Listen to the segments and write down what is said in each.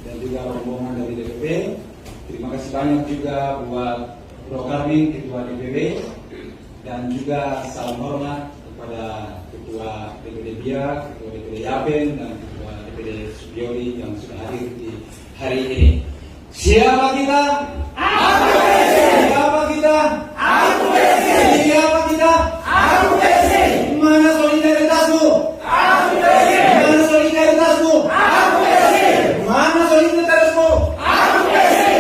dan juga rombongan dari DPP. Terima kasih banyak juga buat Bro Karmin, Ketua DPP, dan juga salam hormat kepada Ketua DPD Biak, Ketua DPD Yapen, dan Ketua DPD Subiori yang sudah hadir di hari ini. Siapa kita? Aku Besi. Siapa kita? Aku Besi. Siapa kita? Aku Besi. Mana solidaritasmu? Aku Besi. Mana solidaritasmu? Aku Besi. Mana solidaritasmu? Aku Besi.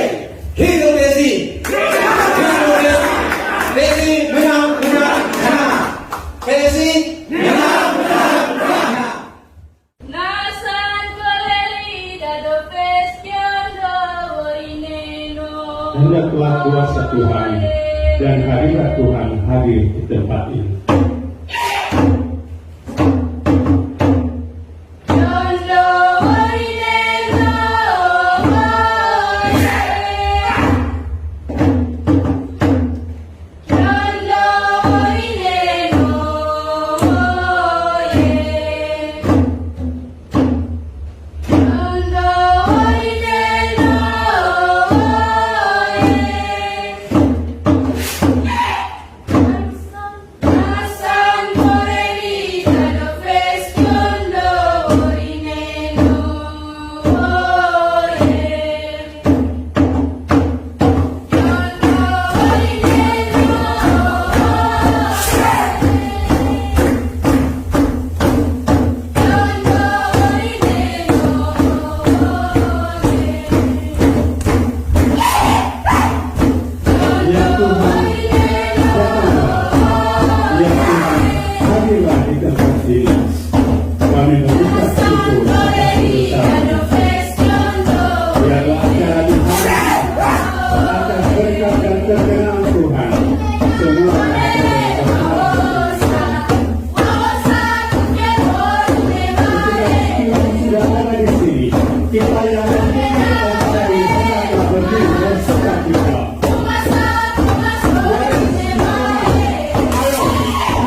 Hidup Besi. Hidup Besi. Besi menang, menang, menang. Besi menang, menang, menang. Hendaklah kuasa Tuhan dan hadirat Tuhan hadir di tempat ini. kami mengucap syukur atas kebesaran. Biarlah acara diharapkan atas berkat dan perkenan Tuhan. Semua sudah ada di sini. Kita yang dari sana berdiri bersuka cita.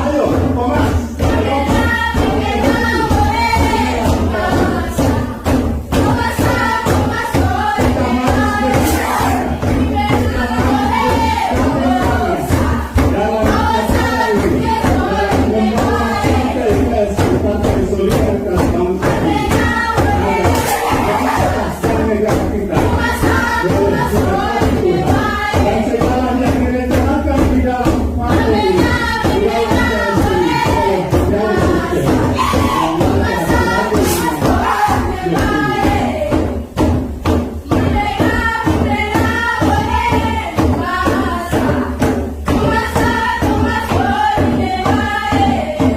Ayo, Thomas.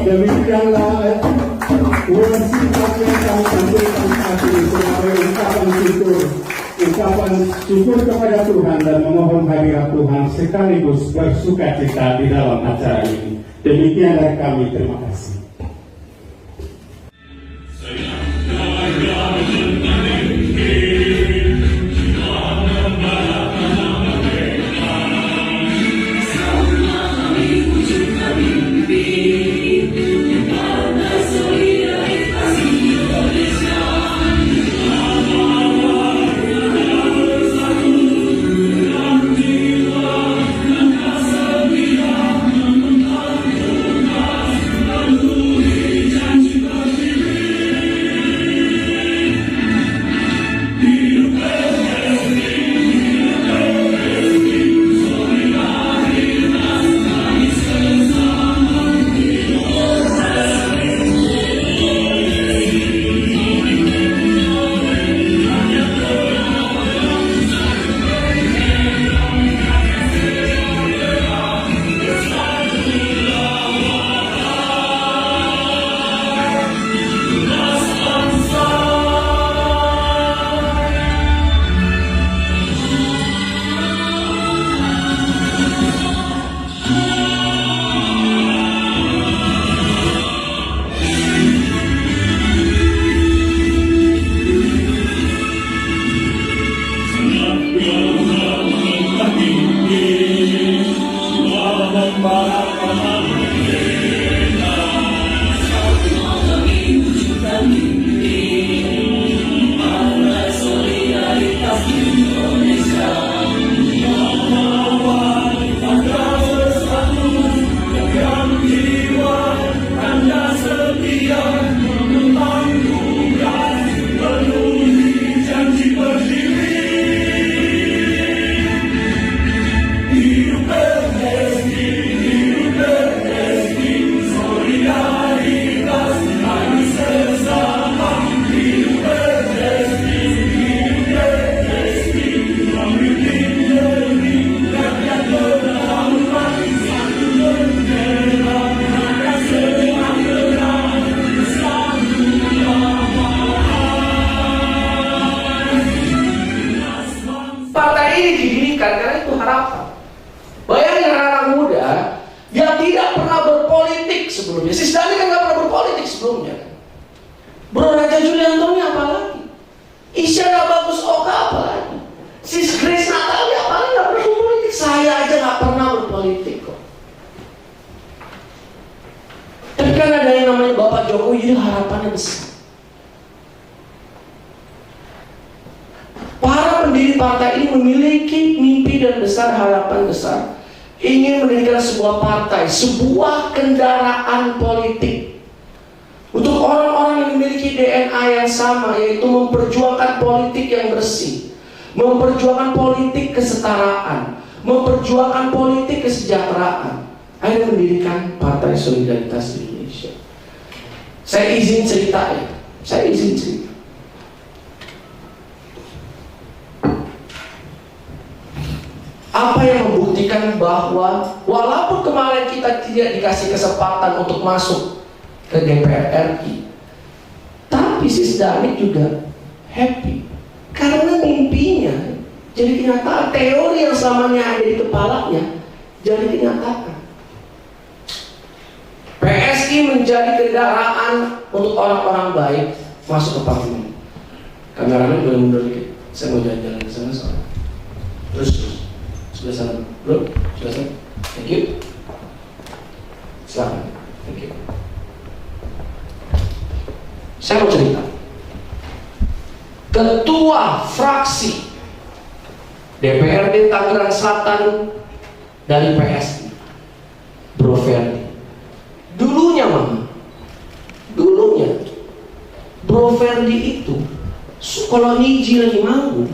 Demikianlah worship yang kami sampaikan saat ini sebagai ucapan syukur kepada Tuhan dan memohon hadirat Tuhan sekaligus bersuka cita di dalam acara ini. Demikian dari kami, terima kasih. Karena itu harapan. Bayangin anak muda yang tidak pernah berpolitik sebelumnya. Si Dani kan nggak pernah berpolitik sebelumnya. Bro Raja Julianto apa lagi? Isyana Bagus Oka apa lagi? Si Grace Natalia apa lagi nggak pernah berpolitik. Saya aja nggak pernah berpolitik kok. Tapi kan ada yang namanya Bapak Jokowi, jadi harapannya besar. Para pendiri partai ini memiliki mimpi dan besar harapan besar. Ingin mendirikan sebuah partai, sebuah kendaraan politik. Untuk orang-orang yang memiliki DNA yang sama, yaitu memperjuangkan politik yang bersih, memperjuangkan politik kesetaraan, memperjuangkan politik kesejahteraan. Akhirnya mendirikan Partai Solidaritas Indonesia. Saya izin cerita ya. Saya izin cerita. Apa yang membuktikan bahwa walaupun kemarin kita tidak dikasih kesempatan untuk masuk ke DPR RI, Tapi Sis Danik juga happy karena mimpinya jadi kenyataan. Teori yang selamanya ada di kepalanya jadi kenyataan. PSI menjadi kendaraan untuk orang-orang baik masuk ke parlemen. Kameramen boleh mundur dikit. Saya mau jalan-jalan ke sana soalnya. Terus sebelah sana, bro. Sebelah sana. Thank you. Silakan. Thank you. Saya mau cerita. Ketua fraksi DPRD Tangerang Selatan dari PSI, Bro Ferdi. Dulunya Bro Ferdi itu kalau Niji lagi manggung,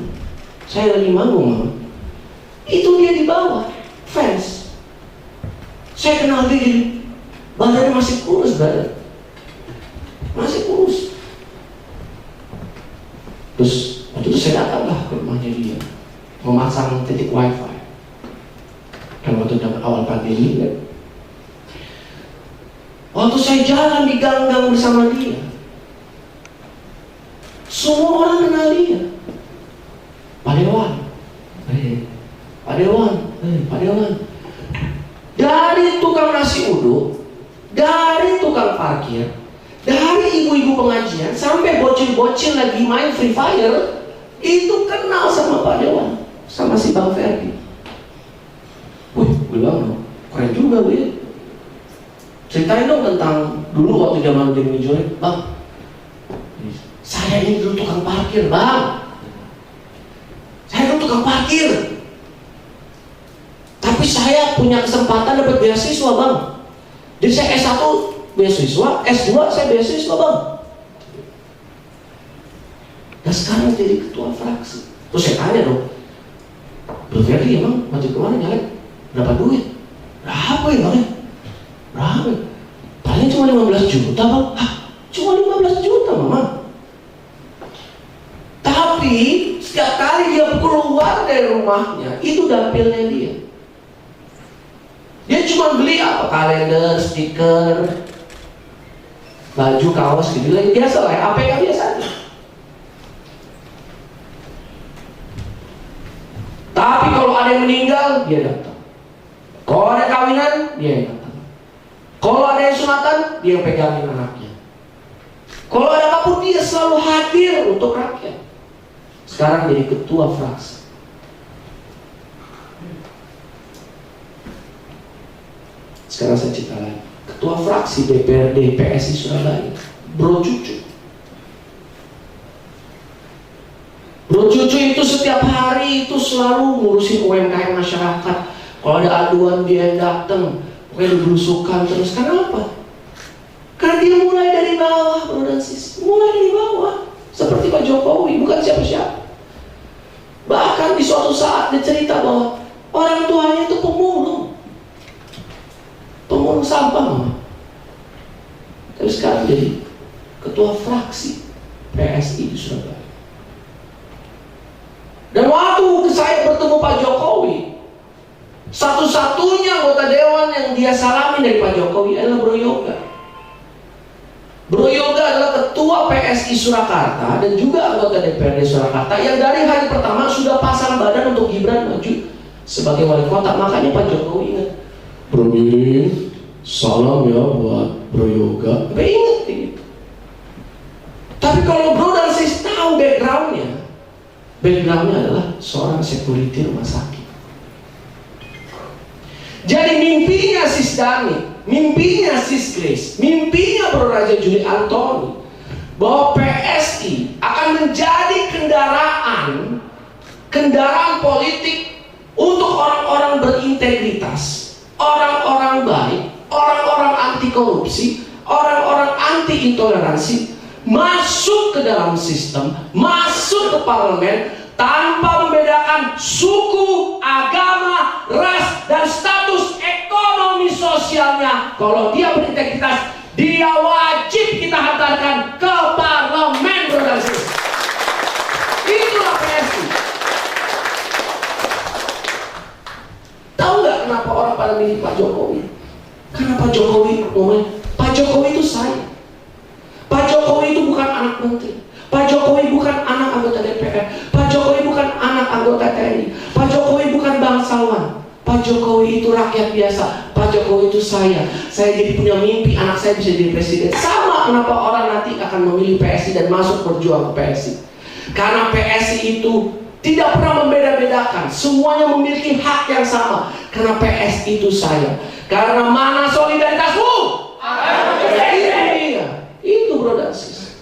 saya lagi manggung Mama, itu dia di bawah fans. Saya kenal dia, badannya masih kurus, masih kurus. Terus waktu itu saya datanglah ke rumahnya dia, memasang titik wifi. Dan waktu awal pandemi kan, waktu saya jalan di gang-gang bersama dia, semua orang kenal dia. Pak Dewan, Pak Dewan, Pak Dewan. Dari tukang nasi uduk, dari tukang parkir, dari ibu-ibu pengajian, sampai bocil-bocil lagi main Free Fire, itu kenal sama Pak Dewan, sama si Bang Ferdi. Wih, bilang, keren juga gue. Ceritain dong tentang dulu waktu zaman Deddy Mizwar. Bang, saya ini dulu tukang parkir, Bang. Saya dulu tukang parkir. Tapi saya punya kesempatan dapat beasiswa, Bang. Jadi saya S1 beasiswa, S2 saya beasiswa, Bang. Dan sekarang jadi ketua fraksi. Terus saya tanya dong, Bro Ferdi emang maju kemana nyalek? Berapa duit? Berapa ya, Bang? Berapa? Paling cuma 15 juta, Bang. Hah? Cuma 15 juta, Mama. Tapi setiap kali dia keluar dari rumahnya, itu dapilnya dia. Dia cuma beli apa? Kalender, stiker, baju, kaos gitu. Biasa lah, APK biasa aja. Tapi kalau ada yang meninggal, dia datang. Kalau ada kawinan, dia yang datang. Kalau ada yang sunatan, dia yang pegangin anaknya. Kalau ada apapun, dia selalu hadir untuk rakyat. Sekarang jadi ketua fraksi. Sekarang saya cerita lagi. Ketua fraksi DPRD PSI Surabaya, Bro Cucu. Bro Cucu itu setiap hari itu selalu ngurusin UMKM masyarakat. Kalau ada aduan dia yang datang, pokoknya berusukan terus. Kenapa? Karena dia mulai dari bawah, bro dan sis. Mulai dari bawah. Seperti Pak Jokowi, bukan siapa-siapa. Bahkan di suatu saat dia cerita bahwa orang tuanya itu pemulung sampah, Mama. Tapi sekarang jadi ketua fraksi PSI di Surabaya. Dan waktu saya bertemu Pak Jokowi, satu-satunya anggota dewan yang dia salami dari Pak Jokowi adalah Bro Yoga. Bro Yoga adalah ketua PSI Surakarta dan juga anggota DPRD Surakarta yang dari hari pertama sudah pasang badan untuk Gibran maju sebagai wali kota. Makanya Pak Jokowi ingat, Bro Gibran, salam ya buat Bro Yoga. Gak inget gitu. Tapi kalau Bro dan Sis tahu backgroundnya adalah seorang security rumah sakit. Jadi mimpinya Sis Dani, mimpinya Sis Grace, mimpinya Bro Raja Juli Antoni bahwa PSI akan menjadi kendaraan politik untuk orang-orang berintegritas, orang-orang baik, orang-orang anti korupsi, orang-orang anti intoleransi, masuk ke dalam sistem, masuk ke parlemen tanpa membedakan suku, agama, ras, dan status ekonomi sosialnya. Kalau dia berintegritas, dia wajib kita hantarkan ke parlemen, bro dan sis. Itulah PSI. Tahu nggak kenapa orang pada milih Pak Jokowi? Karena Pak Jokowi ngomongnya, Pak Jokowi itu saya. Pak Jokowi itu bukan anak menteri. Pak Jokowi bukan anak anggota DPR. Pak Jokowi bukan anak anggota TNI. Pak Jokowi bukan bangsawan. Pak Jokowi itu rakyat biasa. Pak Jokowi itu saya. Saya jadi punya mimpi anak saya bisa jadi presiden. Sama kenapa orang nanti akan memilih PSI dan masuk berjuang ke PSI. Karena PSI itu tidak pernah membeda-bedakan. Semuanya memiliki hak yang sama. Karena PSI itu saya. Karena mana solidaritasmu? Itu Bro dan Sis.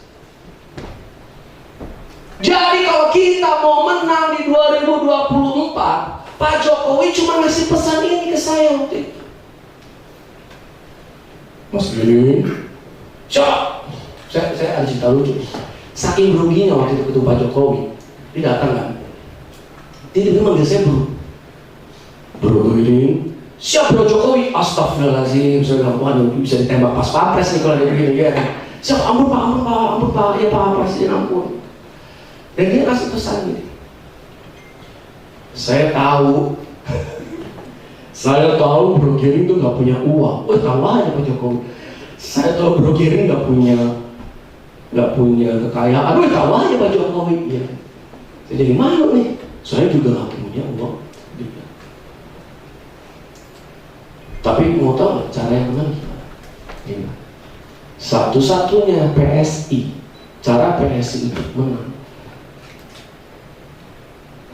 Jadi kalau kita mau menang di 2024, Pak Jokowi cuma ngasih pesan ini ke saya waktu itu. Mas Gini, saya ada cerita lucu. Saking groginya waktu itu ketemu Pak Jokowi, dia datang kan, dia manggil saya bro ini. Siap Bro Jokowi, astagfirullahaladzim, saya bilang, waduh bisa ditembak pas pampres nih kalau dia begini ya. Siap, ampun pak, ya pak presiden ampun. Dan dia kasih pesan gini, saya tahu Bro Giring itu nggak punya uang. Oh tahu aja Pak Jokowi. Saya tahu Bro Giring nggak punya kekayaan. Oh tahu aja Pak Jokowi. Ya. Jadi malu nih. Saya juga nggak punya uang. Tapi mau tahu cara yang menang gimana? Satu-satunya PSI, cara PSI untuk menang,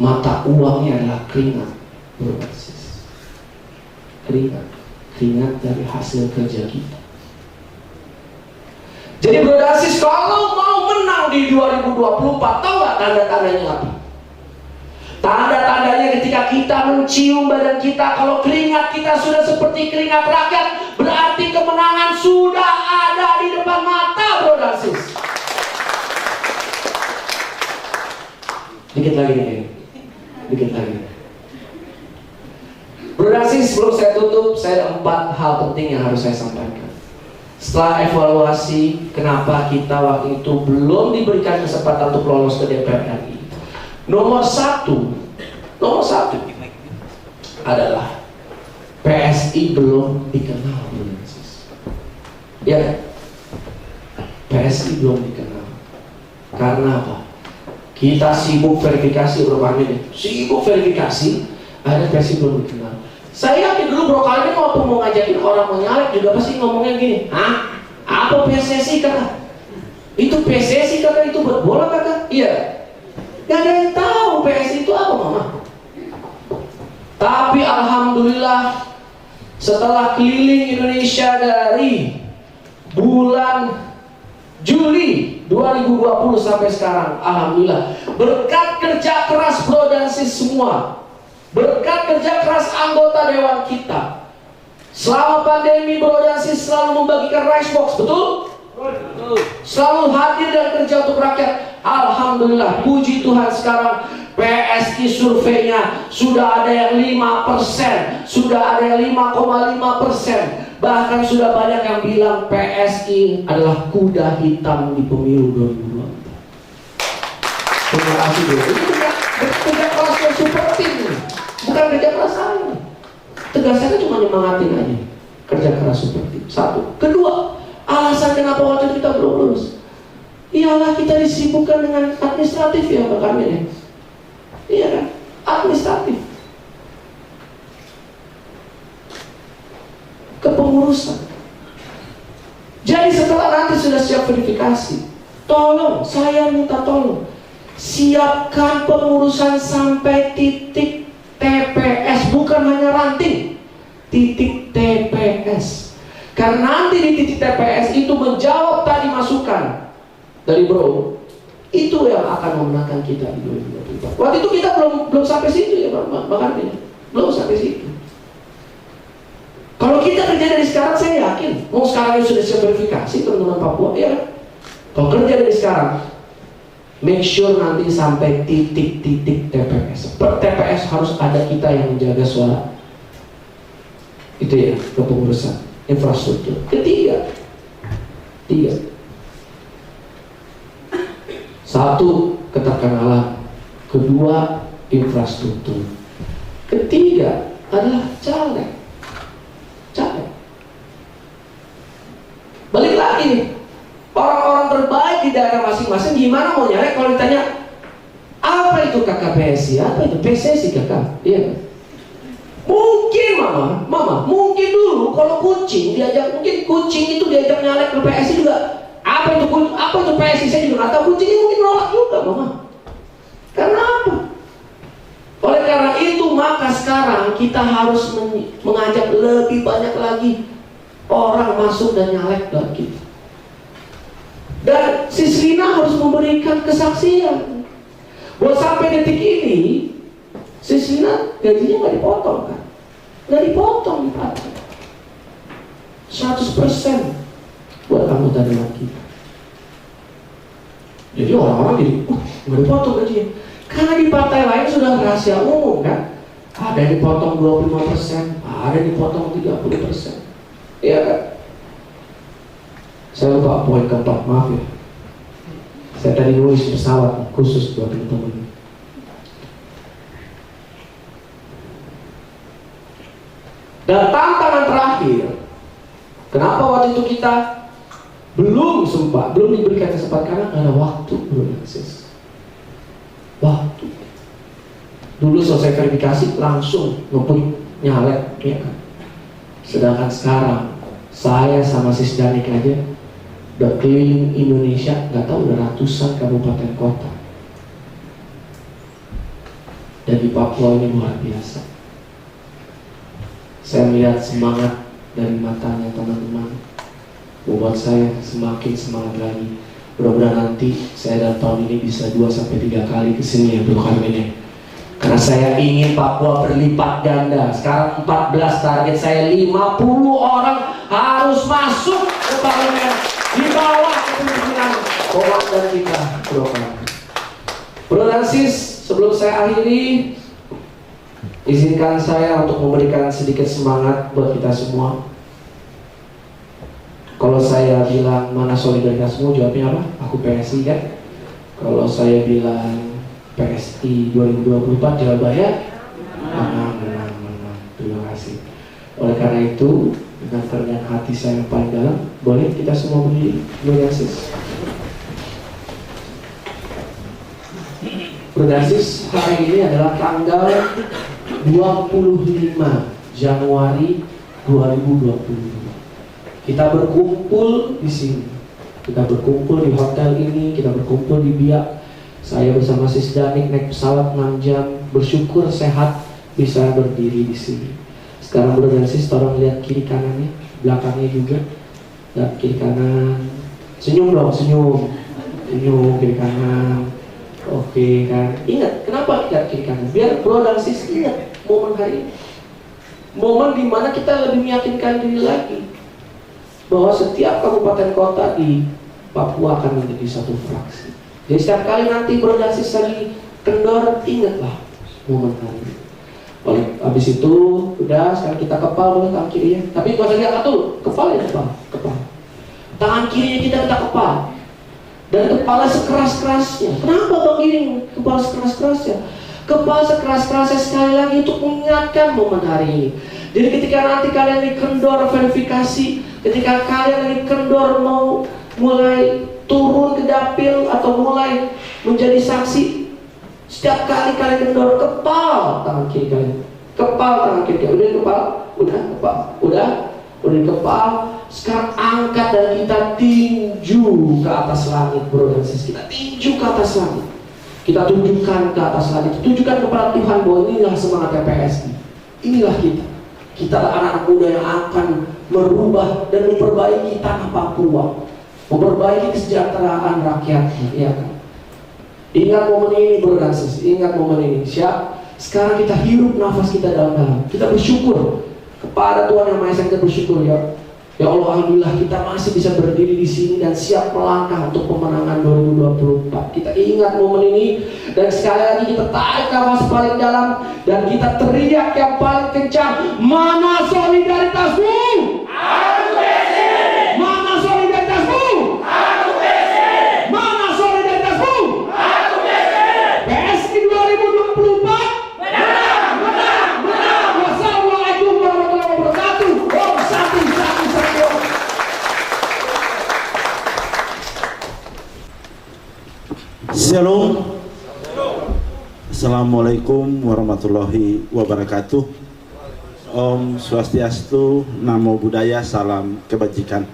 mata uangnya adalah keringat berbasis. Keringat dari hasil kerja kita. Jadi Bro Dasis, kalau mau menang di 2024, tahu gak tanda-tandanya apa? Tanda-tandanya ketika kita mencium badan kita, kalau keringat kita sudah seperti keringat rakyat, berarti kemenangan sudah ada di depan mata Bro Dasis. Dikit lagi nih. Bro Dasis, sebelum saya tutup, saya ada 4 hal penting yang harus saya sampaikan. Setelah evaluasi kenapa kita waktu itu belum diberikan kesempatan untuk lolos ke DPR RI, nomor satu adalah PSI belum dikenal. Ya, PSI belum dikenal. Karena apa? Kita sibuk verifikasi berapa ini? Sibuk verifikasi, ada PSI belum dikenal. Saya yakin dulu Bro Karmin waktu mau ngajakin orang mau nyalek juga pasti ngomongnya gini, hah? Apa PSSI kata? Itu PSSI kata itu buat bola kata? Iya. Gak ada yang tahu PSSI itu apa mama. Tapi alhamdulillah setelah keliling Indonesia dari bulan Juli 2020 sampai sekarang, alhamdulillah berkat kerja keras Bro dan Sis semua, berkat kerja keras anggota dewan kita, selama pandemi Bro dan Sis selalu membagikan rice box, betul? Selalu hadir dan kerja untuk rakyat. Alhamdulillah, puji Tuhan sekarang PSI surveinya sudah ada yang 5%, sudah ada yang 5,5%. Bahkan sudah banyak yang bilang PSI adalah kuda hitam di pemilu 2024. Terima kasih Bro. Ini kerja keras yang super tim, bukan kerja keras saya. Tegasnya cuma nyemangatin aja. Kerja keras super tim. Satu. Kedua, alasan kenapa waktu itu kita belum lulus, ialah kita disibukkan dengan administratif ya Pak Karmin ya. Iya kan? Administratif. Kepengurusan. Jadi setelah nanti sudah siap verifikasi, tolong, saya minta tolong, siapkan pengurusan sampai titik TPS, bukan hanya ranting, titik TPS. Karena nanti di titik TPS itu menjawab tadi masukan dari Bro, itu yang akan memenangkan kita di 2024. Waktu itu kita belum sampai situ ya Pak Karmin, belum sampai situ. Kalau kita kerja dari sekarang, saya yakin, mau sekarang sudah siap verifikasi teman-teman Papua, ya kan? Kalau kerja dari sekarang, make sure nanti sampai titik-titik TPS. Per TPS harus ada kita yang menjaga suara. Itu ya, kepengurusan infrastruktur. Ketiga, satu, keterkenalan. Kedua, infrastruktur. Ketiga adalah caleg. Balik lagi nih, orang-orang terbaik di daerah masing-masing gimana mau nyalek kalau ditanya apa itu kakak PSI, apa itu PSSI kakak? Iya kan? Mungkin mama, mungkin dulu kalau kucing itu diajak nyalek ke PSI juga. Apa itu PSI, saya juga nggak tahu. Kucingnya mungkin nolak juga mama. Karena apa? Oleh karena itu maka sekarang kita harus mengajak lebih banyak lagi orang masuk dan nyalek dalam kita. Dan Sis Rina harus memberikan kesaksian bahwa sampai detik ini Sis Rina gajinya nggak dipotong kan? Nggak dipotong Pak. 100% buat anggota dewan kita. Jadi orang-orang jadi, nggak dipotong gajinya. Karena di partai lain sudah rahasia umum kan? Ada yang dipotong 25%, ada yang dipotong 30%. Iya kan? Saya lupa poin keempat, maaf ya. Saya tadi nulis pesawat khusus buat teman-teman. Dan tantangan terakhir, kenapa waktu itu kita belum diberikan kesempatan karena nggak ada waktu, belum akses. Waktu. Dulu selesai verifikasi langsung ngebut nyalek, ya kan? Sedangkan sekarang saya sama Sis Danik aja udah keliling Indonesia, nggak tahu udah ratusan kabupaten kota. Dan di Papua ini luar biasa. Saya melihat semangat dari matanya teman-teman, membuat saya semakin semangat lagi. Mudah-mudahan nanti saya dalam tahun ini bisa 2-3 kali kesini ya Bro Karmin ya. Karena saya ingin Papua berlipat ganda. Sekarang 14, target saya 50 orang harus masuk ke parlemen di bawah kepemimpinan komandan kita Bro Karmin. Bro dan Sis, sebelum saya akhiri, izinkan saya untuk memberikan sedikit semangat buat kita semua. Kalau saya bilang mana solidaritasmu, jawabnya apa? Aku PSI kan? Kalau saya bilang PSI 2024, jawabannya menang. Terima kasih. Oleh karena itu, dengan kerendahan hati saya yang paling dalam, boleh kita semua berdiri. Terima kasih. Berdasis hari ini adalah tanggal 25 Januari 2022. Kita berkumpul di sini. Kita berkumpul di hotel ini, kita berkumpul di Biak. Saya bersama Sis Danik naik pesawat 6 jam, bersyukur sehat bisa berdiri di sini. Sekarang Bro dan Sis tolong lihat kiri kanannya, belakangnya juga. Dan kiri kanan. Senyum dong, senyum. Senyum kiri kanan. Oke kan. Ingat, kenapa lihat kiri kanan? Biar Bro dan Sis ingat momen hari ini. Momen dimana kita lebih meyakinkan diri lagi bahwa setiap kabupaten kota di Papua akan menjadi satu fraksi. Jadi setiap kali nanti Bro dan Sis lagi kendor, ingatlah momen hari ini. Oleh habis itu, udah sekarang kita kepal boleh tangan kirinya. Tapi gak usah diangkat dulu, kepal ya kepal. Tangan kirinya kita kepal. Dan kepala sekeras-kerasnya. Kenapa Bang Giring kepala sekeras-kerasnya? Kepala sekeras-kerasnya sekali lagi untuk mengingatkan momen hari ini. Jadi ketika nanti kalian dikendor verifikasi, ketika kalian lagi kendor mau mulai turun ke dapil atau mulai menjadi saksi, setiap kali kalian kendor, kepal tangan kiri kalian, kepal tangan kiri kalian. Udah kepal, udah kepal, udah kepal. Sekarang angkat dan kita tinju ke atas langit, Bro dan Sis. Kita tinju ke atas langit. Kita tunjukkan ke atas langit, tunjukkan kepada Tuhan bahwa inilah semangat PSI. Inilah kita. Kita anak-anak muda yang akan merubah dan memperbaiki tanah Papua, memperbaiki kesejahteraan rakyatnya, ya kan? Ingat momen ini Bro dan Sis, ingat momen ini. Siap? Sekarang kita hirup nafas kita dalam-dalam. Kita bersyukur kepada Tuhan Yang Maha Esa. Kita bersyukur ya. Ya Allah, alhamdulillah kita masih bisa berdiri di sini dan siap melangkah untuk pemenangan 2024. Kita ingat momen ini dan sekali lagi kita tarik nafas paling dalam dan kita teriak yang paling kencang, mana solidaritasmu? Aku PSI. Mana solidaritasmu? Aku PSI. Mana solidaritasmu? Aku PSI. PSI 2024. Wassalamualaikum warahmatullahi wabarakatuh. Om Santi. Shalom. Assalamualaikum warahmatullahi wabarakatuh. Om Swastiastu, Namo Buddhaya, salam kebajikan.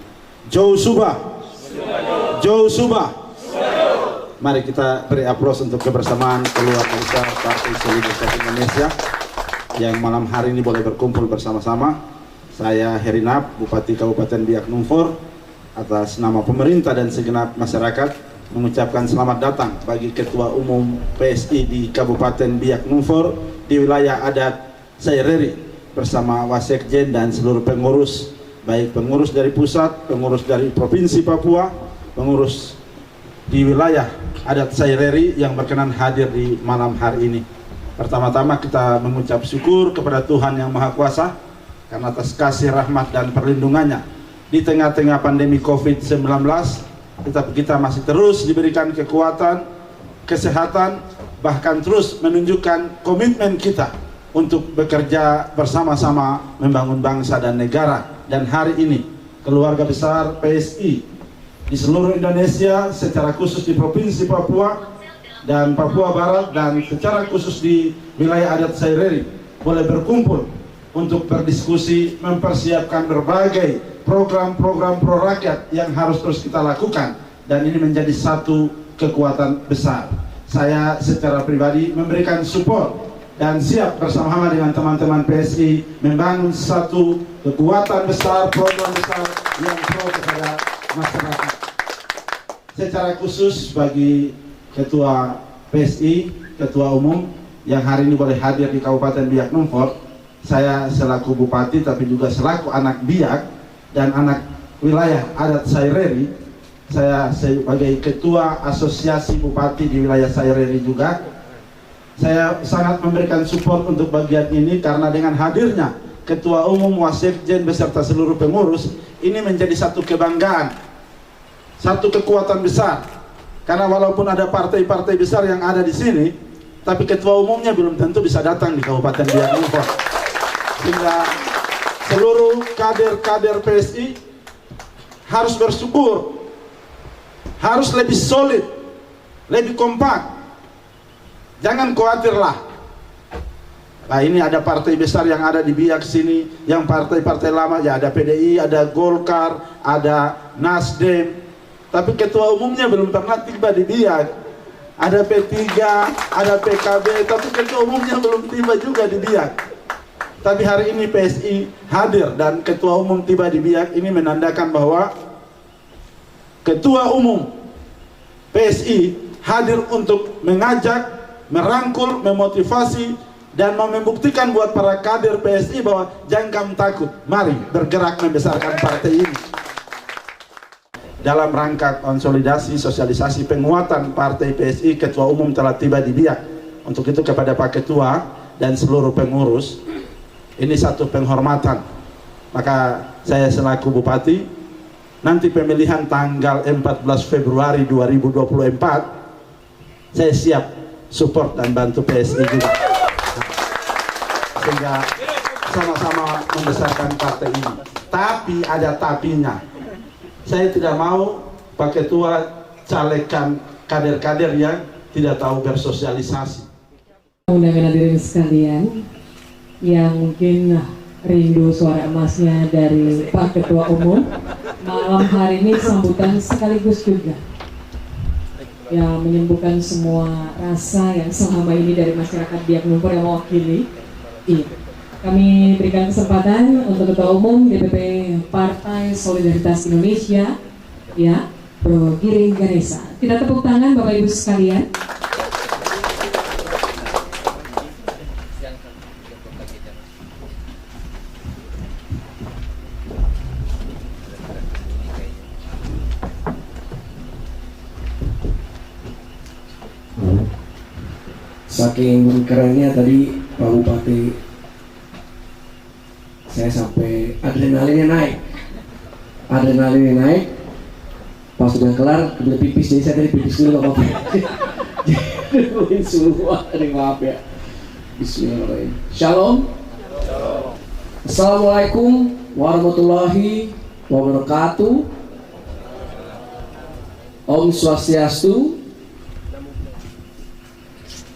Jauh Subah. Jauh Subah. Mari kita beri aplaus untuk kebersamaan keluarga besar Partai Solidaritas Indonesia yang malam hari ini boleh berkumpul bersama-sama. Saya Herinap, Bupati Kabupaten Biak Numfor, atas nama pemerintah dan segenap masyarakat mengucapkan selamat datang bagi Ketua Umum PSI di Kabupaten Biak Numfor di wilayah adat Saireri bersama Wasekjen dan seluruh pengurus, baik pengurus dari pusat, pengurus dari Provinsi Papua, pengurus di wilayah adat Saireri yang berkenan hadir di malam hari ini. Pertama-tama kita mengucap syukur kepada Tuhan Yang Maha Kuasa karena atas kasih rahmat dan perlindungannya di tengah-tengah pandemi COVID-19. Tetapi kita masih terus diberikan kekuatan, kesehatan, bahkan terus menunjukkan komitmen kita untuk bekerja bersama-sama membangun bangsa dan negara. Dan hari ini keluarga besar PSI di seluruh Indonesia, secara khusus di Provinsi Papua dan Papua Barat, dan secara khusus di wilayah adat Saireri, boleh berkumpul untuk berdiskusi mempersiapkan berbagai program-program pro rakyat yang harus terus kita lakukan, dan ini menjadi satu kekuatan besar. Saya secara pribadi memberikan support dan siap bersama-sama dengan teman-teman PSI membangun satu kekuatan besar, program besar yang pro kepada masyarakat. Secara khusus bagi Ketua PSI, Ketua Umum yang hari ini boleh hadir di Kabupaten Biak Numfor, saya selaku Bupati tapi juga selaku anak Biak dan anak wilayah adat Saireri, saya sebagai Ketua Asosiasi Bupati di wilayah Saireri juga, saya sangat memberikan support untuk bagian ini karena dengan hadirnya Ketua Umum, Wasekjen beserta seluruh pengurus, ini menjadi satu kebanggaan, satu kekuatan besar. Karena walaupun ada partai-partai besar yang ada di sini, tapi ketua umumnya belum tentu bisa datang di Kabupaten Biak Numfor. Sehingga seluruh kader-kader PSI harus bersyukur, harus lebih solid, lebih kompak. Jangan khawatirlah. Nah, ini ada partai besar yang ada di Biak sini, yang partai-partai lama, ya ada PDI, ada Golkar, ada Nasdem. Tapi ketua umumnya belum pernah tiba di Biak. Ada P3, ada PKB, tapi ketua umumnya belum tiba juga di Biak. Tapi hari ini PSI hadir dan Ketua Umum tiba di Biak, ini menandakan bahwa Ketua Umum PSI hadir untuk mengajak, merangkul, memotivasi, dan membuktikan buat para kader PSI bahwa jangan kamu takut, mari bergerak membesarkan partai ini. Dalam rangka konsolidasi, sosialisasi, penguatan partai PSI, Ketua Umum telah tiba di Biak. Untuk itu kepada Pak Ketua dan seluruh pengurus, ini satu penghormatan. Maka saya selaku Bupati, nanti pemilihan tanggal 14 Februari 2024, saya siap support dan bantu PSI juga. Sehingga sama-sama membesarkan partai ini. Tapi ada tapinya. Saya tidak mau Pak Ketua calegkan kader-kader yang tidak tahu bersosialisasi. Undangan hadirin sekalian yang mungkin rindu suara emasnya dari Pak Ketua Umum, malam hari ini sambutan sekaligus juga yang menyembuhkan semua rasa yang selama ini dari masyarakat Biak Numfor yang mewakili. Iya. Kami berikan kesempatan untuk Ketua Umum DPP Partai Solidaritas Indonesia, ya, Bro Giring Ganesa. Kita tepuk tangan Bapak Ibu sekalian. Saking kerennya tadi Pak Bupati, saya sampai adrenalinnya naik. Pas sudah kelar, udah pipis, jadi saya tadi pipis dulu Pak Bupati. Jadi semua, maaf ya. Bismillahirrahmanirrahim. Shalom. Assalamualaikum warahmatullahi wabarakatuh. Om Swastiastu,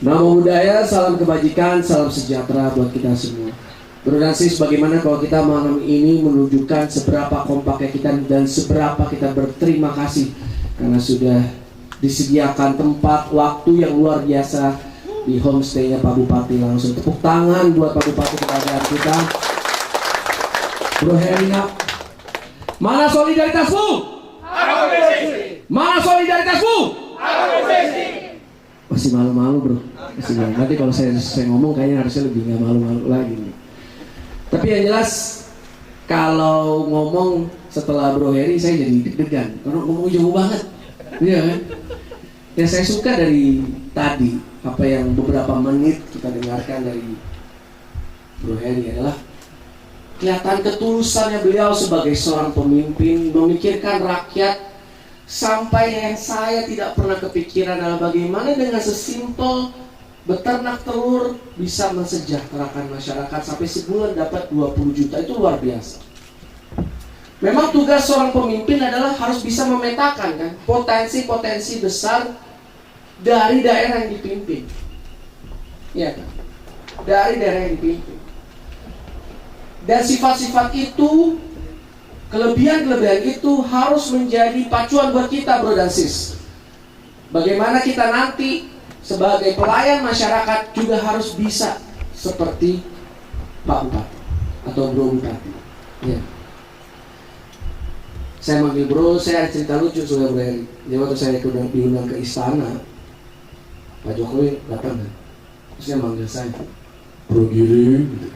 Namo Buddhaya, salam kebajikan, salam sejahtera buat kita semua. Bro dan sis, bagaimana kalau kita malam ini menunjukkan seberapa kompaknya kita dan seberapa kita berterima kasih karena sudah disediakan tempat waktu yang luar biasa di homestay-nya Pak Bupati. Langsung tepuk tangan buat Pak Bupati kepada kita. Bro Herina, mana solidaritasmu? Mana solidaritasmu? Masih malu-malu bro, masih malu. Nanti kalau saya ngomong kayaknya harusnya lebih nggak malu-malu lagi nih. Tapi yang jelas kalau ngomong setelah Bro Heri saya jadi deg-degan karena ngomong jauh banget, iya kan? Yang saya suka dari tadi apa yang beberapa menit kita dengarkan dari Bro Heri adalah kelihatan ketulusannya beliau sebagai seorang pemimpin memikirkan rakyat. Sampai yang saya tidak pernah kepikiran adalah bagaimana dengan sesimpel beternak telur bisa mensejahterakan masyarakat sampai sebulan dapat 20 juta, itu luar biasa. Memang tugas seorang pemimpin adalah harus bisa memetakan kan potensi-potensi besar dari daerah yang dipimpin. Iya kan? Dari daerah yang dipimpin. Dan sifat-sifat itu, kelebihan-kelebihan itu harus menjadi pacuan buat kita bro dan sis. Bagaimana kita nanti sebagai pelayan masyarakat juga harus bisa seperti Pak Bupati atau Bro Bupati ya. Saya manggil bro, saya ada cerita lucu soal Bro Heri. Jadi waktu saya diundang ke istana, Pak Jokowi datang kan, terus dia manggil saya Bro Giri gitu.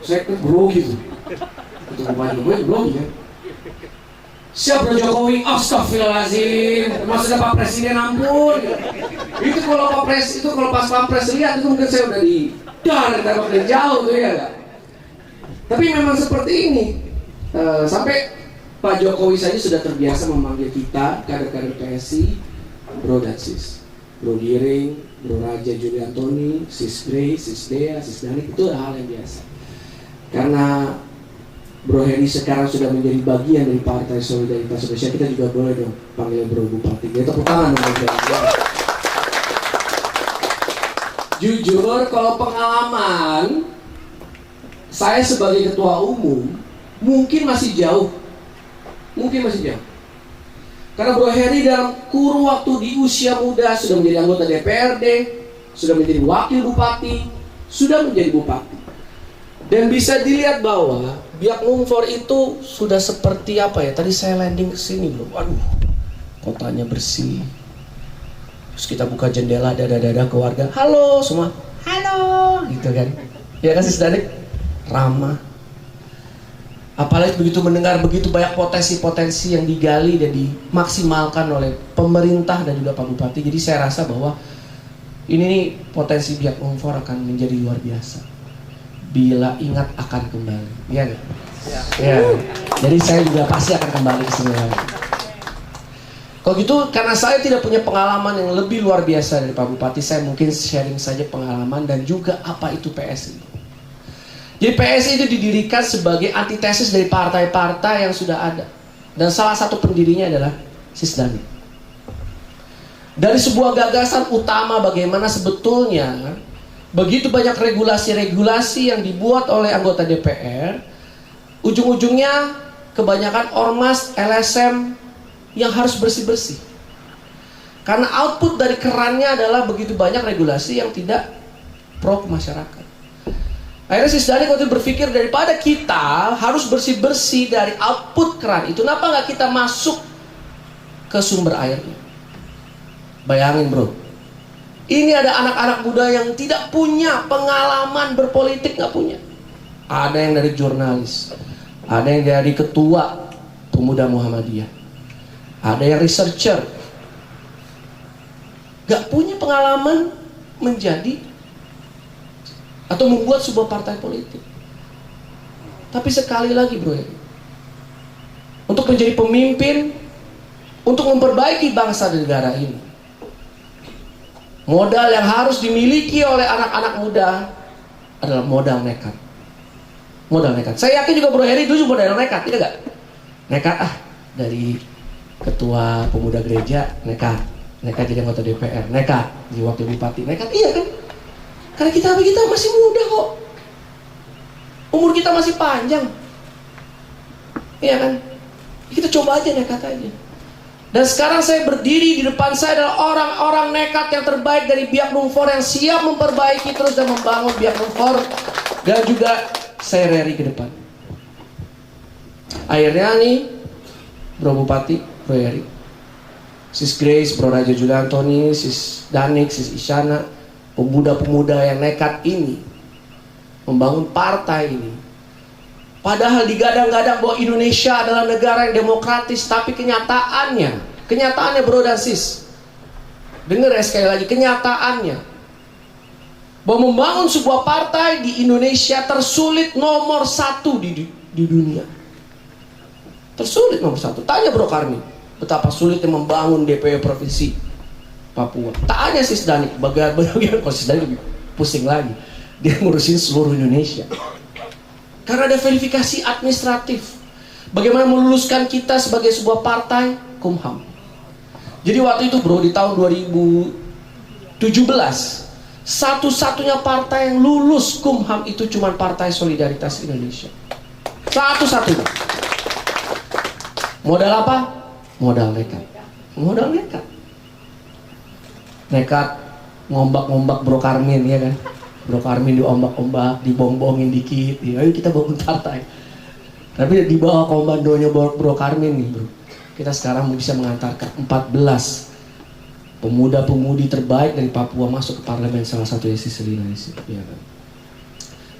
Saya kan bro gitu, ketemu Pak Jokowi bro gitu. Siap Bro Jokowi, astagfirullahaladzim, maksudnya Pak Presiden ampun. Itu kalau pas Pak Pres lihat itu mungkin saya udah tembak dari jauh tuh ya gak? Tapi memang seperti ini. Sampai Pak Jokowi saja sudah terbiasa memanggil kita kader-kader PSI Bro dan Sis. Bro Giring, Bro Raja Juli Antoni, Sis Grace, Sis Dea, Sis Danik, itu hal yang biasa. Karena Bro Heri sekarang sudah menjadi bagian dari Partai Solidaritas Indonesia, kita juga boleh dong panggil Bro Bupati. Dia tepuk tangan dong. Jujur, kalau pengalaman saya sebagai ketua umum mungkin masih jauh. Karena Bro Heri dalam kurun waktu di usia muda sudah menjadi anggota DPRD, sudah menjadi wakil bupati, sudah menjadi bupati. Dan bisa dilihat bahwa Biak Numfor itu sudah seperti apa ya? Tadi saya landing ke sini belum. Waduh, kotanya bersih. Terus kita buka jendela, dada-dada ke warga. Halo semua. Halo, gitu kan? Ya kan Sis Danik? Ramah. Apalagi begitu mendengar begitu banyak potensi-potensi yang digali dan dimaksimalkan oleh pemerintah dan juga Pak Bupati. Jadi saya rasa bahwa ini nih potensi Biak Numfor akan menjadi luar biasa. Bila ingat akan kembali, ya gak? Ya. Jadi saya juga pasti akan kembali ke sini lagi. Kalau gitu, karena saya tidak punya pengalaman yang lebih luar biasa dari Pak Bupati, saya mungkin sharing saja pengalaman dan juga apa itu PSI. Jadi PSI itu didirikan sebagai antitesis dari partai-partai yang sudah ada, dan salah satu pendirinya adalah Sis Danik. Dari sebuah gagasan utama bagaimana sebetulnya begitu banyak regulasi-regulasi yang dibuat oleh anggota DPR, ujung-ujungnya kebanyakan ormas, LSM yang harus bersih-bersih. Karena output dari kerannya adalah begitu banyak regulasi yang tidak pro ke masyarakat. Akhirnya Sis Danik waktu berpikir daripada kita harus bersih-bersih dari output keran itu, kenapa nggak kita masuk ke sumber airnya? Bayangin bro, ini ada anak-anak muda yang tidak punya pengalaman berpolitik, nggak punya. Ada yang dari jurnalis, ada yang dari ketua pemuda Muhammadiyah, ada yang researcher, nggak punya pengalaman menjadi atau membuat sebuah partai politik. Tapi sekali lagi bro, untuk menjadi pemimpin, untuk memperbaiki bangsa dan negara ini, modal yang harus dimiliki oleh anak-anak muda adalah modal nekat. Modal nekat. Saya yakin juga Bro Heri dulu modal nekat, tidak gak? Nekat dari ketua pemuda gereja, nekat. Nekat jadi anggota DPR, nekat jadi wakil bupati, nekat, iya kan? Karena kita masih muda kok. Umur kita masih panjang. Iya kan? Kita coba aja, nekat aja. Dan sekarang saya berdiri di depan saya adalah orang-orang nekat yang terbaik dari Biak Numfor yang siap memperbaiki terus dan membangun Biak Numfor. Dan juga saya reri ke depan. Akhirnya nih, Bro Bupati, Bro Eri, Sis Grace, Bro Raja Julantoni, Sis Danik, Sis Isyana, pemuda-pemuda yang nekat ini membangun partai ini. Padahal digadang-gadang bahwa Indonesia adalah negara yang demokratis, tapi kenyataannya bro dan sis, dengar ya sekali lagi, kenyataannya bahwa membangun sebuah partai di Indonesia tersulit nomor 1 di dunia. Tersulit nomor 1. Tanya Bro Karmi, betapa sulitnya membangun DPW Provinsi Papua. Tanya Sis Danik, bagian Sis Danik lebih pusing lagi, dia ngurusin seluruh Indonesia. Karena ada verifikasi administratif. Bagaimana meluluskan kita sebagai sebuah partai Kumham. Jadi waktu itu bro, di tahun 2017, satu-satunya partai yang lulus Kumham itu cuma Partai Solidaritas Indonesia. Satu-satunya. Modal apa? Modal nekat. Modal nekat. Nekat ngombak-ngombak Bro Karmin, ya kan? Bro Karmin diombak-ombak, dibong-bongin dikit, ya, ayo kita bangun partai. Tapi di bawah komandonya Bro Karmin nih bro, kita sekarang bisa mengantarkan 14 pemuda-pemudi terbaik dari Papua masuk ke parlemen, salah satu Yesus Selinasi, ya kan?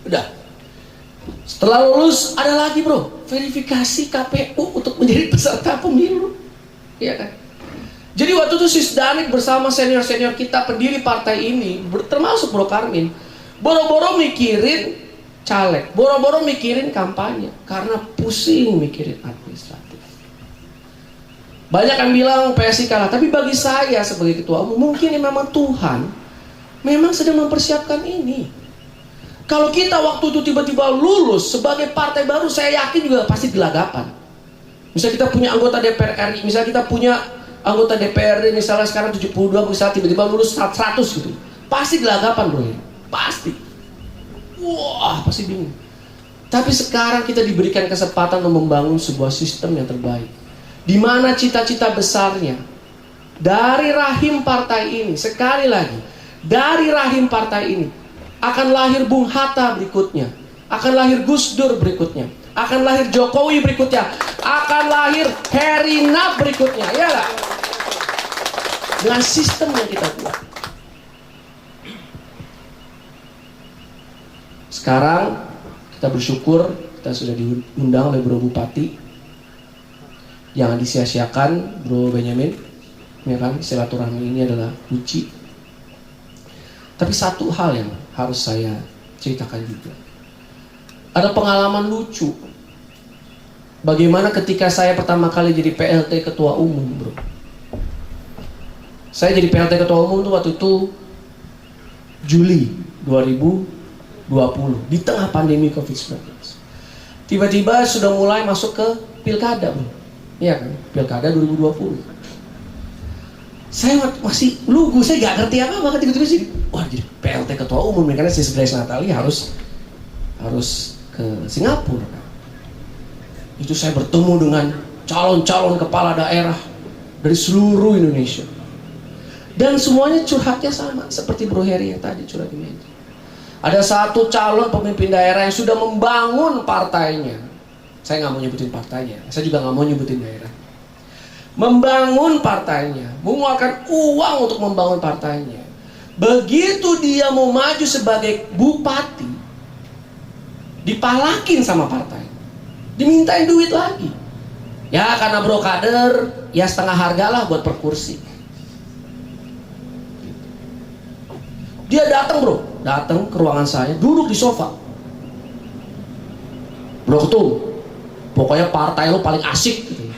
Udah. Setelah lulus ada lagi bro, verifikasi KPU untuk menjadi peserta pemilu, ya kan? Jadi waktu itu Sis Danik bersama senior-senior kita pendiri partai ini, termasuk Bro Karmin, boro-boro mikirin caleg, boro-boro mikirin kampanye, karena pusing mikirin administratif. Banyak yang bilang PSI kalah, tapi bagi saya sebagai ketua umum, mungkin memang Tuhan memang sedang mempersiapkan ini. Kalau kita waktu itu tiba-tiba lulus sebagai partai baru, saya yakin juga pasti gelagapan. Misalnya kita punya anggota DPR RI, misalnya kita punya anggota DPRD misalnya sekarang 72, misalnya tiba-tiba lulus 100 gitu, pasti gelagapan bro, pasti. Wah, pasti bingung. Tapi sekarang kita diberikan kesempatan untuk membangun sebuah sistem yang terbaik, di mana cita-cita besarnya dari rahim partai ini, sekali lagi, dari rahim partai ini akan lahir Bung Hatta berikutnya, akan lahir Gus Dur berikutnya, akan lahir Jokowi berikutnya, akan lahir Herina berikutnya, ya gak? Dengan sistem yang kita buat. Sekarang kita bersyukur kita sudah diundang oleh Bro Bupati. Jangan disia-siakan Bro Benyamin, ya kan? Silaturahmi ini adalah kunci. Tapi satu hal yang harus saya ceritakan juga, ada pengalaman lucu. Bagaimana ketika saya pertama kali jadi PLT Ketua Umum bro. Saya jadi PLT Ketua Umum tuh waktu itu Juli 2020, di tengah pandemi COVID-19. Tiba-tiba sudah mulai masuk ke pilkada bro. Iya kan, pilkada 2020. Saya masih lugu, saya gak ngerti apa-apa. Tiba-tiba sih, wah jadi PLT Ketua Umum, karena Sis Grace Natali harus ke Singapura. Itu saya bertemu dengan calon-calon kepala daerah dari seluruh Indonesia. Dan semuanya curhatnya sama, seperti Bro Heri yang tadi curhat di media. Ada satu calon pemimpin daerah yang sudah membangun partainya. Saya nggak mau nyebutin partainya, saya juga nggak mau nyebutin daerah. Membangun partainya, mengeluarkan uang untuk membangun partainya. Begitu dia mau maju sebagai bupati, dipalakin sama partai, dimintain duit lagi. Ya karena bro kader, ya setengah harga lah buat per kursi. Dia datang ke ruangan saya, duduk di sofa. Bro Ketum, pokoknya partai lo paling asik gitu.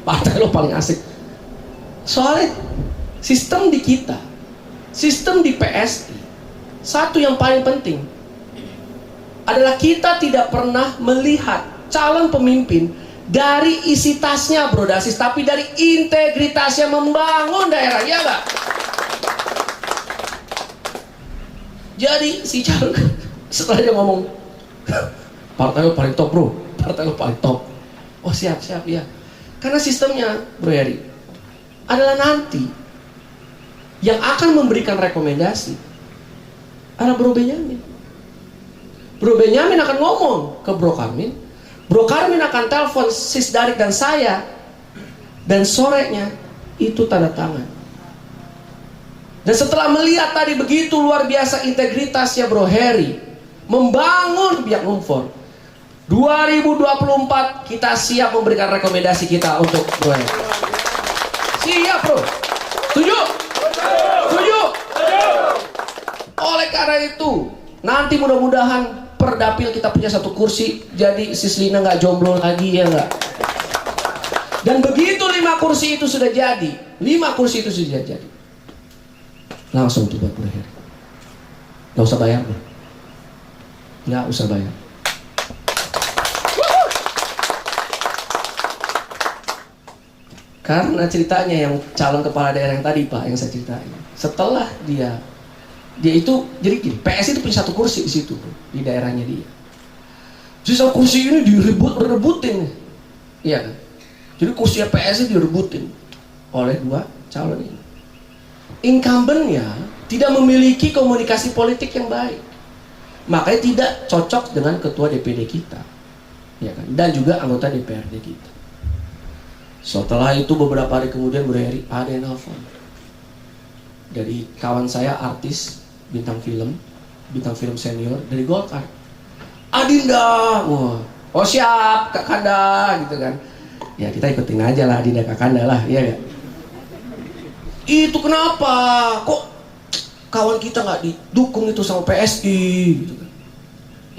Partai lo paling asik. Soalnya sistem di kita, sistem di PSI, satu yang paling penting adalah kita tidak pernah melihat calon pemimpin dari isi tasnya Bro Dasis, tapi dari integritasnya membangun daerah, ya nggak? Jadi si Jarod setelah dia ngomong, partai lo paling top bro, partai lo paling top. Oh siap ya. Karena sistemnya Bro Heri adalah nanti yang akan memberikan rekomendasi adalah Bro Benyamin. Bro Benyamin akan ngomong ke Bro Karmin, Bro Karmin akan telepon Sis Darik dan saya, dan sorenya itu tanda tangan. Dan setelah melihat tadi begitu luar biasa integritasnya Bro Heri membangun biak numfor, 2024 kita siap memberikan rekomendasi kita untuk Bro Heri. Siap bro? Setuju? Setuju? Oleh karena itu, nanti mudah-mudahan Perdapil kita punya 1 kursi, jadi Sis Lina nggak jomblo lagi, ya nggak? Dan begitu 5 kursi itu sudah jadi, 5 kursi itu sudah jadi, langsung tuh buat Bro Heri. Nggak usah bayar bro, nggak usah bayar. Karena ceritanya yang calon kepala daerah yang tadi Pak, yang saya ceritain, setelah dia itu jadi gini, PS itu punya 1 kursi di situ di daerahnya dia. Sisa kursi ini direbutin, iya kan? Jadi kursi PS ini direbutin oleh 2 calon ini. Incumbentnya tidak memiliki komunikasi politik yang baik, makanya tidak cocok dengan ketua DPD kita, ya kan? Dan juga anggota DPRD kita. Setelah itu beberapa hari kemudian Bro Heri ada yang nelfon dari kawan saya, artis bintang film senior dari Golkar, Adinda. Wah, oh siap Kak Kanda gitu kan. Ya kita ikutin aja lah Adinda Kak Kanda lah, iya gak? Itu kenapa? Kok kawan kita nggak didukung itu sama PSI gitu kan?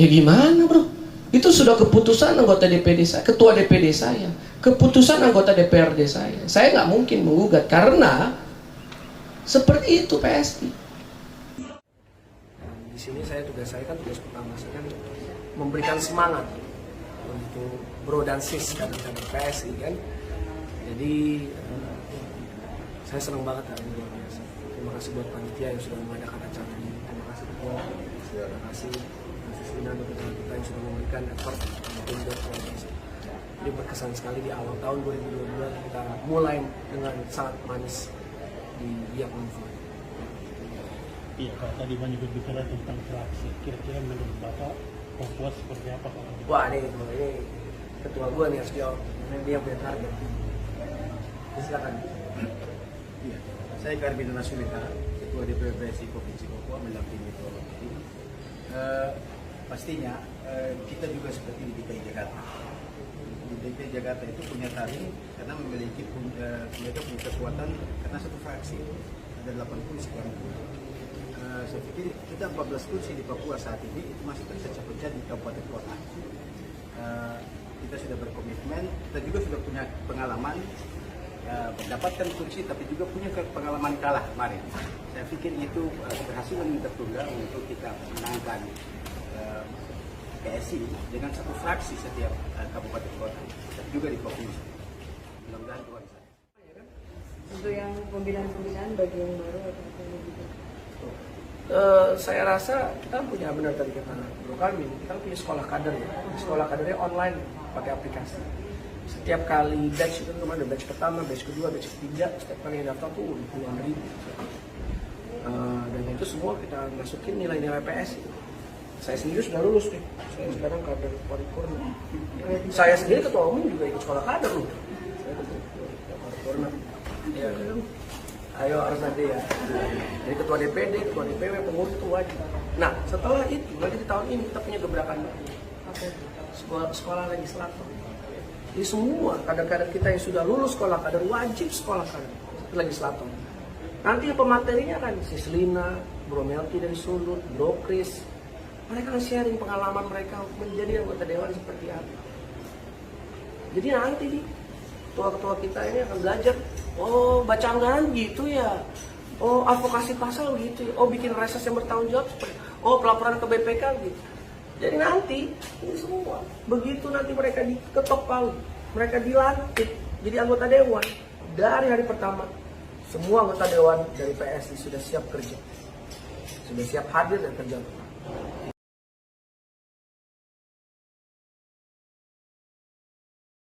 Ya gimana bro? Itu sudah keputusan anggota DPD saya, ketua DPD saya, keputusan anggota DPRD saya. Saya nggak mungkin menggugat karena seperti itu PSI. Di sini tugas saya kan tugas pertama saya kan memberikan semangat untuk Bro dan Sis dan PSI kan. Jadi saya senang banget hari ini luar biasa. Terima kasih buat panitia yang sudah mengadakan acara ini. Terima kasih ketua, terima kasih Sina dan teman kita yang sudah memberikan effort untuk membuat program. Jadi berkesan sekali di awal tahun 2022 kita mulai dengan sangat manis di biak numfor. Iya, Pak, tadi banyak berbicara tentang fraksi. Kira-kira menurut Bapak, Papua seperti apa Pak? Wah, ini ketua gue nih harus jawab. Dia punya target. Silakan. Iya, saya Karmin Nasulita, Ketua DPP PSI Provinsi Papua, mendampingi program ini. Pastinya kita juga seperti di DKI Jakarta. Di DKI Jakarta itu punya taring karena memiliki mereka punya kekuatan karena 1 fraksi ada 8 kursi kan. Saya pikir kita 14 kursi di Papua saat ini itu masih terpecah-pecah di kabupaten kota. Kita sudah berkomitmen, kita juga sudah punya pengalaman mendapatkan kursi, tapi juga punya pengalaman kalah kemarin. Saya pikir itu keberhasilan yang tertunda untuk kita menangkan PSI dengan 1 fraksi setiap kabupaten kota, tapi juga di provinsi. Mudah-mudahan Tuhan bisa. Untuk yang pembinaan bagi yang baru atau apa gitu? Saya rasa kita punya benar tadi kata Bro Karmin, kita punya sekolah kader ya. Sekolah kadernya online pakai aplikasi. Setiap kali batch itu kemarin batch pertama, batch kedua, batch ketiga, setiap kali yang daftar tuh puluhan ribu. Dan itu semua kita masukin nilai-nilai PSI. Saya sendiri sudah lulus nih. Saya sekarang kader paripurna. Saya sendiri ketua umum juga ikut sekolah kader loh. Saya ketua paripurna. Ya, ayo harus nanti ya. Jadi ketua DPD, ketua DPW, pengurus itu wajib. Nah setelah itu, nanti di tahun ini kita punya gebrakan sekolah legislator. Jadi semua kader-kader kita yang sudah lulus sekolah kader wajib sekolah kader legislator. Nanti pematerinya kan Sis Lina, Bro Melki dari Sulut, Bro Kris. Mereka akan sharing pengalaman mereka menjadi anggota dewan seperti apa. Jadi nanti nih ketua-ketua kita ini akan belajar. Oh baca anggaran gitu ya. Oh advokasi pasal gitu ya. Oh bikin reses yang bertanggung jawab seperti. Oh pelaporan ke BPK gitu. Jadi nanti ini semua begitu nanti mereka diketok palu mereka dilantik jadi anggota dewan. Dari hari pertama, semua anggota dewan dari PSI sudah siap kerja, sudah siap hadir dan kerja.